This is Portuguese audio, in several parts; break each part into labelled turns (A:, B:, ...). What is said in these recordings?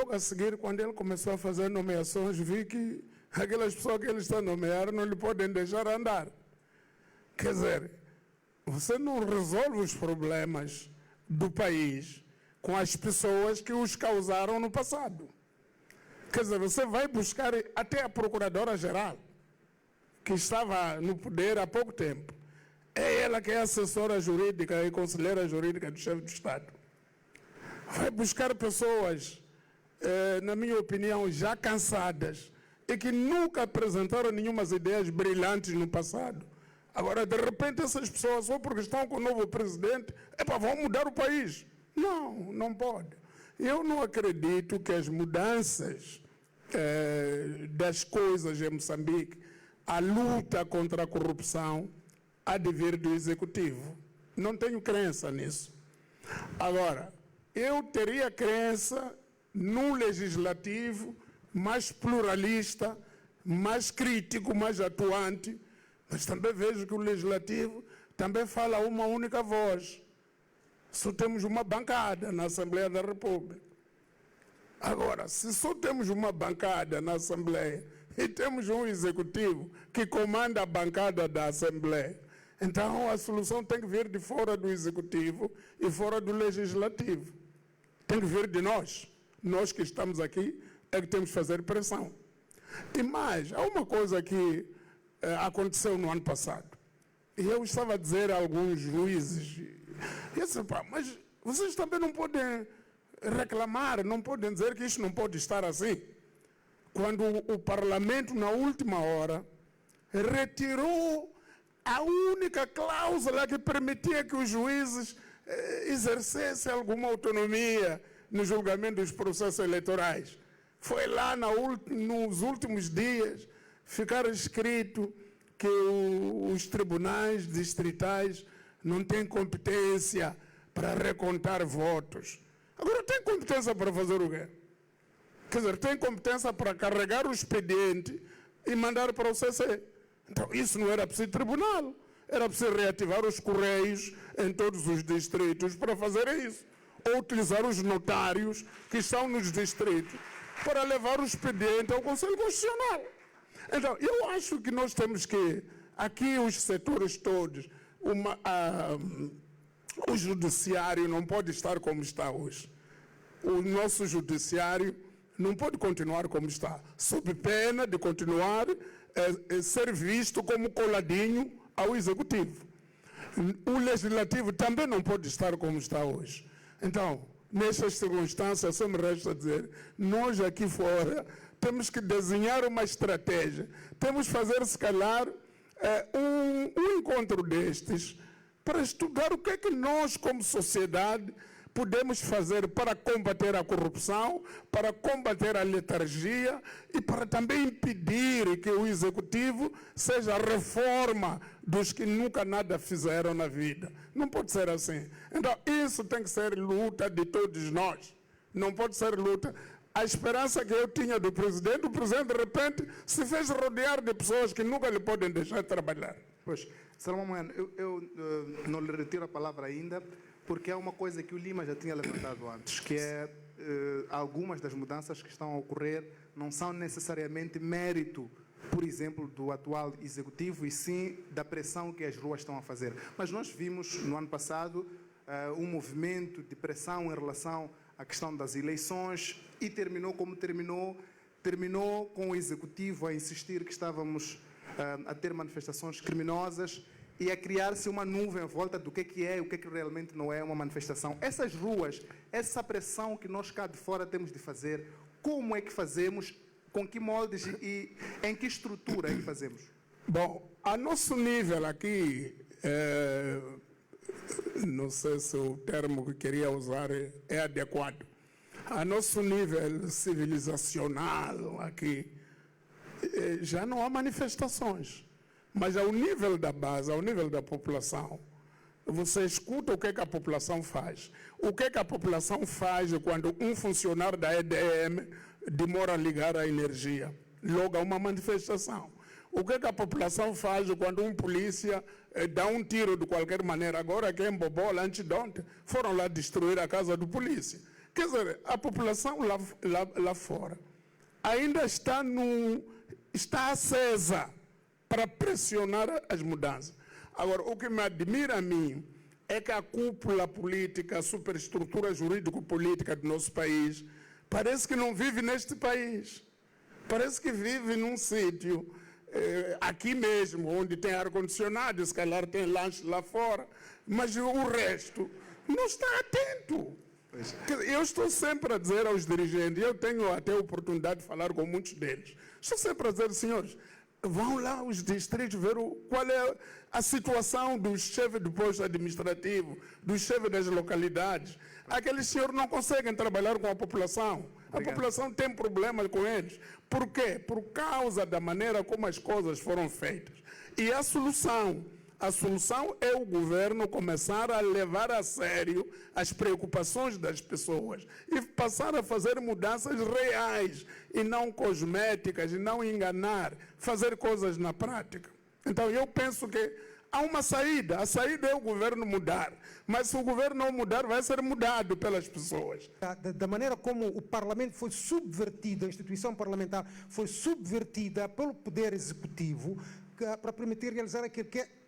A: Logo a seguir, quando ele começou a fazer nomeações, vi que aquelas pessoas que ele está a nomear não lhe podem deixar andar. Quer dizer, você não resolve os problemas do país com as pessoas que os causaram no passado. Quer dizer, você vai buscar até a Procuradora-Geral, que estava no poder há pouco tempo. É ela que é assessora jurídica e conselheira jurídica do chefe do Estado. Vai buscar pessoas, na minha opinião, já cansadas e que nunca apresentaram nenhuma ideias brilhantes no passado. Agora, de repente, essas pessoas, só porque estão com o novo presidente, vão mudar o país. Não, não pode. Eu não acredito que as mudanças das coisas em Moçambique, a luta contra a corrupção, há de vir do Executivo. Não tenho crença nisso. Agora, eu teria crença num Legislativo mais pluralista, mais crítico, mais atuante, mas também vejo que o Legislativo também fala uma única voz. Só temos uma bancada na Assembleia da República. Agora, se só temos uma bancada na Assembleia e temos um Executivo que comanda a bancada da Assembleia, então a solução tem que vir de fora do Executivo e fora do Legislativo. Tem que vir de nós. Nós que estamos aqui é que temos que fazer pressão. E mais, há uma coisa que aconteceu no ano passado. E eu estava a dizer a alguns juízes, eu disse, mas vocês também não podem reclamar, não podem dizer que isso não pode estar assim. Quando o Parlamento, na última hora, retirou a única cláusula que permitia que os juízes exercessem alguma autonomia no julgamento dos processos eleitorais. Foi lá nos últimos dias ficar escrito que os tribunais distritais não têm competência para recontar votos. Agora, tem competência para fazer o quê? Quer dizer, tem competência para carregar o expediente e mandar para o CC. Então, isso não era preciso tribunal. Era preciso reativar os correios em todos os distritos para fazer isso. Ou utilizar os notários que estão nos distritos para levar o expediente ao Conselho Constitucional. Então, eu acho que nós temos que, aqui os setores todos, o judiciário não pode estar como está hoje. O nosso judiciário não pode continuar como está, sob pena de continuar a ser visto como coladinho ao Executivo. O Legislativo também não pode estar como está hoje. Então, nessas circunstâncias, só me resta dizer, nós aqui fora temos que desenhar uma estratégia, temos que fazer, se calhar, um encontro destes para estudar o que é que nós, como sociedade, podemos fazer para combater a corrupção, para combater a letargia e para também impedir que o Executivo seja a reforma dos que nunca nada fizeram na vida. Não pode ser assim. Então, isso tem que ser luta de todos nós. Não pode ser luta. A esperança que eu tinha do presidente, o presidente, de repente, se fez rodear de pessoas que nunca lhe podem deixar trabalhar.
B: Pois, Salomão Moeno, eu não lhe retiro a palavra ainda, porque é uma coisa que o Lima já tinha levantado antes, que é algumas das mudanças que estão a ocorrer não são necessariamente mérito, por exemplo, do atual Executivo, e sim da pressão que as ruas estão a fazer. Mas nós vimos, no ano passado, um movimento de pressão em relação à questão das eleições e terminou como terminou. Terminou com o Executivo a insistir que estávamos a ter manifestações criminosas e a criar-se uma nuvem em volta do que é e o que realmente não é uma manifestação. Essas ruas, essa pressão que nós cá de fora temos de fazer, como é que fazemos, com que moldes e em que estrutura é que fazemos?
A: Bom, a nosso nível aqui, não sei se o termo que queria usar é adequado, a nosso nível civilizacional aqui, já não há manifestações. Mas ao nível da base, ao nível da população, você escuta o que a população faz. O que a população faz quando um funcionário da EDM demora a ligar a energia? Logo há uma manifestação. O que a população faz quando um polícia dá um tiro de qualquer maneira? Agora aqui em Bobola, antes de ontem, foram lá destruir a casa do polícia. Quer dizer, a população lá fora ainda está acesa para pressionar as mudanças. Agora, o que me admira a mim é que a cúpula política, a superestrutura jurídico-política do nosso país, parece que não vive neste país. Parece que vive num sítio, aqui mesmo, onde tem ar-condicionado, se calhar tem lanche lá fora, mas o resto não está atento. Eu estou sempre a dizer aos dirigentes, eu tenho até a oportunidade de falar com muitos deles, estou sempre a dizer, senhores, vão lá aos distritos ver qual é a situação dos chefes de posto administrativo, dos chefes das localidades. Aqueles senhores não conseguem trabalhar com a população. A população tem problemas com eles. Por quê? Por causa da maneira como as coisas foram feitas. E a solução é o governo começar a levar a sério as preocupações das pessoas e passar a fazer mudanças reais e não cosméticas, e não enganar, fazer coisas na prática. Então, eu penso que há uma saída. A saída é o governo mudar. Mas se o governo não mudar, vai ser mudado pelas pessoas.
C: Da maneira como o Parlamento foi subvertido, a instituição parlamentar foi subvertida pelo Poder Executivo para permitir realizar aquilo que é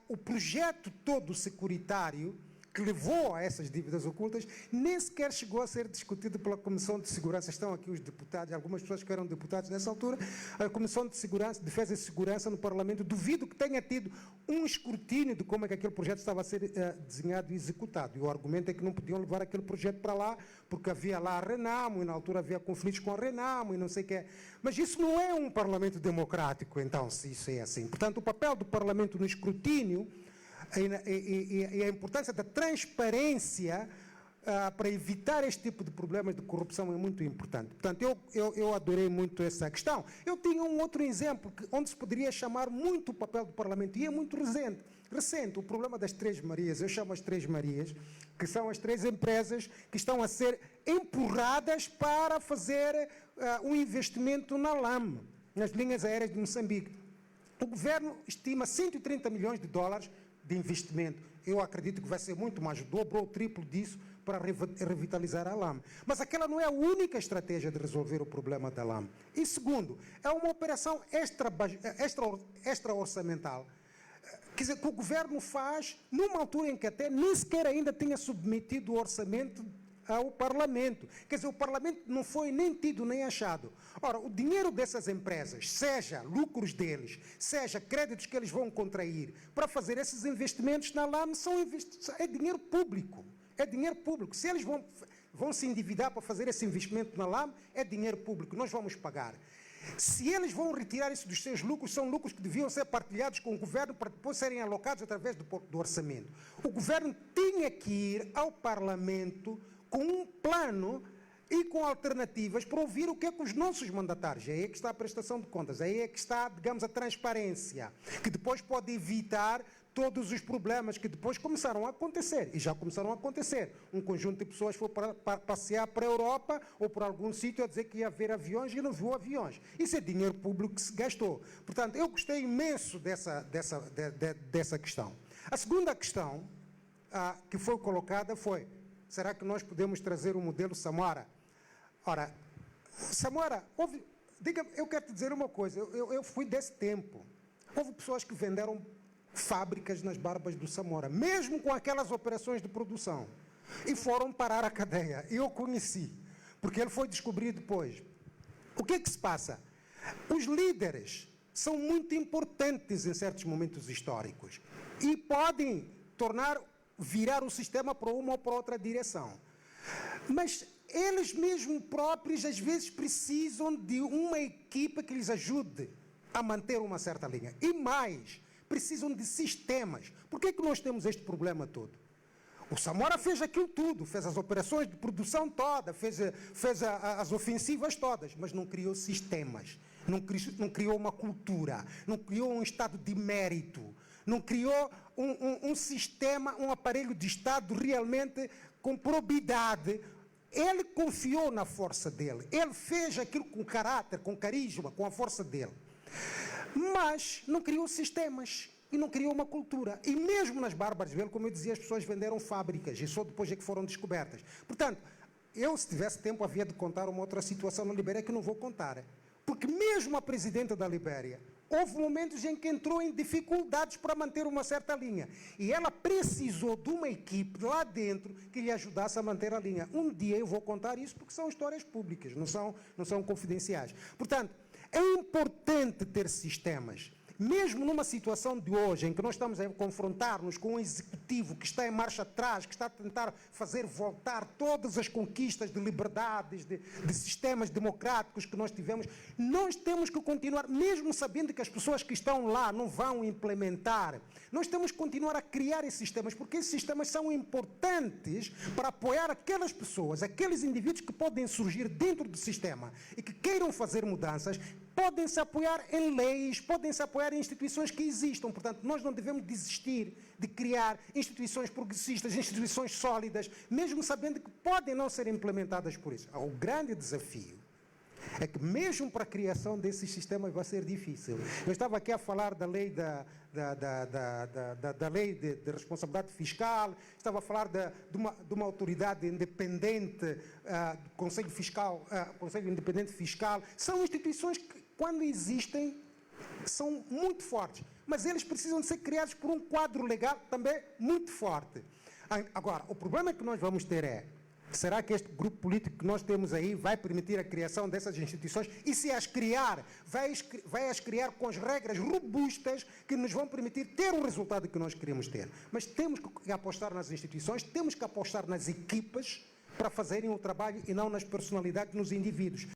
C: o projeto todo securitário que levou a essas dívidas ocultas, nem sequer chegou a ser discutido pela Comissão de Segurança. Estão aqui os deputados, algumas pessoas que eram deputados nessa altura. A Comissão de Segurança, Defesa e Segurança no Parlamento, duvido que tenha tido um escrutínio de como é que aquele projeto estava a ser desenhado e executado. E o argumento é que não podiam levar aquele projeto para lá, porque havia lá a Renamo, e na altura havia conflitos com a Renamo, e não sei o que é. Mas isso não é um Parlamento democrático, então, se isso é assim. Portanto, o papel do Parlamento no escrutínio e a importância da transparência para evitar este tipo de problemas de corrupção é muito importante. Portanto, eu adorei muito essa questão. Eu tinha um outro exemplo onde se poderia chamar muito o papel do Parlamento, e é muito recente, o problema das Três Marias. Eu chamo as Três Marias, que são as três empresas que estão a ser empurradas para fazer um investimento na LAM, nas linhas aéreas de Moçambique. O governo estima 130 milhões de dólares de investimento. Eu acredito que vai ser muito mais, dobro ou triplo disso, para revitalizar a LAM. Mas aquela não é a única estratégia de resolver o problema da LAM. E segundo, é uma operação extra-orçamental, quer dizer, que o governo faz numa altura em que até nem sequer ainda tinha submetido o orçamento ao Parlamento. Quer dizer, o Parlamento não foi nem tido nem achado. Ora, o dinheiro dessas empresas, seja lucros deles, seja créditos que eles vão contrair para fazer esses investimentos na LAM, é dinheiro público. É dinheiro público. Se eles vão se endividar para fazer esse investimento na LAM, é dinheiro público. Nós vamos pagar. Se eles vão retirar isso dos seus lucros, são lucros que deviam ser partilhados com o governo para depois serem alocados através do orçamento. O governo tinha que ir ao Parlamento com um plano e com alternativas para ouvir o que é que os nossos mandatários, aí é que está a prestação de contas, aí é que está, digamos, a transparência, que depois pode evitar todos os problemas que depois começaram a acontecer, e já começaram a acontecer. Um conjunto de pessoas foi para passear para a Europa ou por algum sítio a dizer que ia haver aviões e não viu aviões. Isso é dinheiro público que se gastou. Portanto, eu gostei imenso dessa questão. A segunda questão que foi colocada foi: será que nós podemos trazer o modelo Samora? Ora, Samora, eu quero te dizer uma coisa, eu fui desse tempo. Houve pessoas que venderam fábricas nas barbas do Samora, mesmo com aquelas operações de produção, e foram parar a cadeia. Eu conheci, porque ele foi descobrir depois. O que é que se passa? Os líderes são muito importantes em certos momentos históricos e podem virar o sistema para uma ou para outra direção. Mas eles mesmos próprios, às vezes, precisam de uma equipa que lhes ajude a manter uma certa linha. E mais, precisam de sistemas. Por que é que nós temos este problema todo? O Samora fez aquilo tudo, fez as operações de produção toda, fez as ofensivas todas, mas não criou sistemas, não criou uma cultura, não criou um estado de mérito, não criou um sistema, um aparelho de Estado realmente com probidade. Ele confiou na força dele, ele fez aquilo com caráter, com carisma, com a força dele, mas não criou sistemas e não criou uma cultura. E mesmo nas Bárbaras dele, como eu dizia, as pessoas venderam fábricas e só depois é que foram descobertas. Portanto, eu, se tivesse tempo, havia de contar uma outra situação na Libéria que não vou contar. Porque mesmo a presidenta da Libéria, houve momentos em que entrou em dificuldades para manter uma certa linha. E ela precisou de uma equipe lá dentro que lhe ajudasse a manter a linha. Um dia eu vou contar isso porque são histórias públicas, não são confidenciais. Portanto, é importante ter sistemas. Mesmo numa situação de hoje, em que nós estamos a confrontar-nos com um executivo que está em marcha atrás, que está a tentar fazer voltar todas as conquistas de liberdades, de sistemas democráticos que nós tivemos, nós temos que continuar, mesmo sabendo que as pessoas que estão lá não vão implementar, nós temos que continuar a criar esses sistemas, porque esses sistemas são importantes para apoiar aquelas pessoas, aqueles indivíduos que podem surgir dentro do sistema e que queiram fazer mudanças, podem se apoiar em leis, podem se apoiar em instituições que existam. Portanto, nós não devemos desistir de criar instituições progressistas, instituições sólidas, mesmo sabendo que podem não ser implementadas por isso. O grande desafio é que mesmo para a criação desses sistemas vai ser difícil. Eu estava aqui a falar da lei da lei de responsabilidade fiscal, estava a falar de uma autoridade independente, do Conselho Fiscal, Conselho Independente Fiscal. São instituições que, quando existem, são muito fortes, mas eles precisam de ser criados por um quadro legal também muito forte. Agora, o problema que nós vamos ter é: será que este grupo político que nós temos aí vai permitir a criação dessas instituições? E se as criar, vai as criar com as regras robustas que nos vão permitir ter o resultado que nós queremos ter? Mas temos que apostar nas instituições, temos que apostar nas equipas para fazerem o trabalho e não nas personalidades, nos indivíduos.